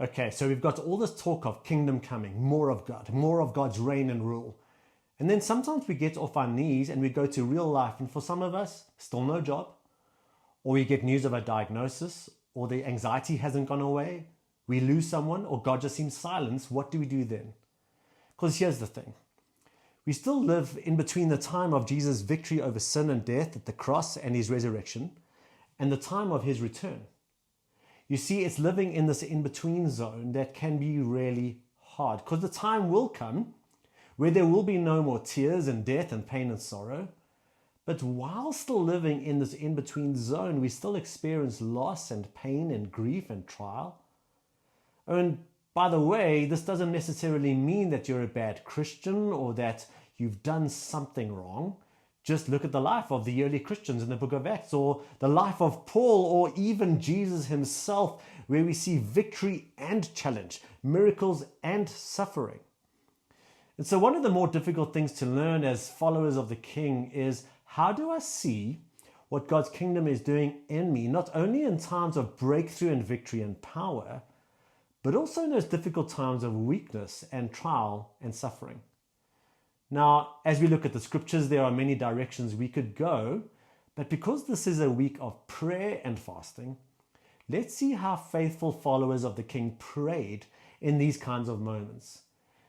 Okay, so we've got all this talk of kingdom coming, more of God, more of God's reign and rule. And then sometimes we get off our knees and we go to real life, and for some of us, still no job, or we get news of a diagnosis, or the anxiety hasn't gone away, we lose someone, or God just seems silent. What do we do then? Because here's the thing. We still live in between the time of Jesus' victory over sin and death at the cross and his resurrection, and the time of his return. You see, it's living in this in-between zone that can be really hard, because the time will come where there will be no more tears and death and pain and sorrow. But while still living in this in-between zone, we still experience loss and pain and grief and trial. And by the way, this doesn't necessarily mean that you're a bad Christian or that you've done something wrong. Just look at the life of the early Christians in the book of Acts, or the life of Paul, or even Jesus himself, where we see victory and challenge, miracles and suffering. And so one of the more difficult things to learn as followers of the King is, how do I see what God's kingdom is doing in me, not only in times of breakthrough and victory and power, but also in those difficult times of weakness and trial and suffering. Now, as we look at the scriptures, there are many directions we could go, but because this is a week of prayer and fasting, let's see how faithful followers of the King prayed in these kinds of moments.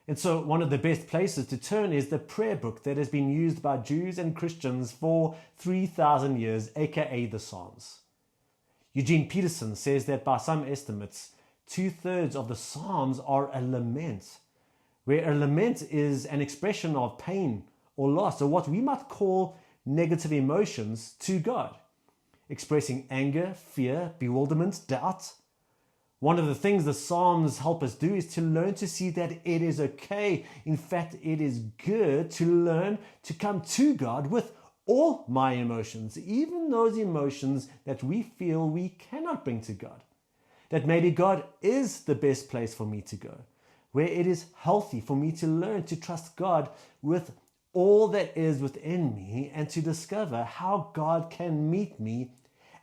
And so one of the best places to turn is the prayer book that has been used by Jews and Christians for 3,000 years, aka the Psalms. Eugene Peterson says that by some estimates, 2/3 of the Psalms are a lament, where a lament is an expression of pain or loss, or what we might call negative emotions to God, expressing anger, fear, bewilderment, doubt. One of the things the Psalms help us do is to learn to see that it is okay. In fact, it is good to learn to come to God with all my emotions, even those emotions that we feel we cannot bring to God. That maybe God is the best place for me to go, where it is healthy for me to learn to trust God with all that is within me and to discover how God can meet me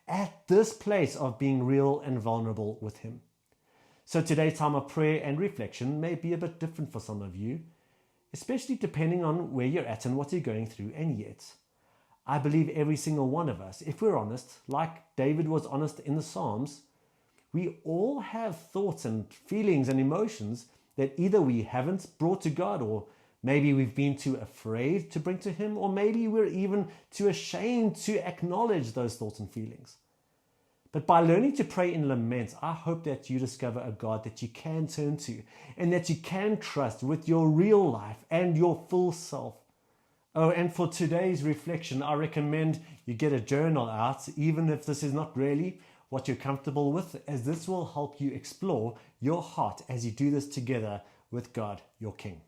at this place of being real and vulnerable with Him. So today's time of prayer and reflection may be a bit different for some of you, especially depending on where you're at and what you're going through. And yet, I believe every single one of us, if we're honest, like David was honest in the Psalms, we all have thoughts and feelings and emotions that either we haven't brought to God, or maybe we've been too afraid to bring to Him, or maybe we're even too ashamed to acknowledge those thoughts and feelings. But by learning to pray in lament, I hope that you discover a God that you can turn to and that you can trust with your real life and your full self. Oh, and for today's reflection, I recommend you get a journal out, even if this is not really what you're comfortable with, as this will help you explore your heart as you do this together with God, your King.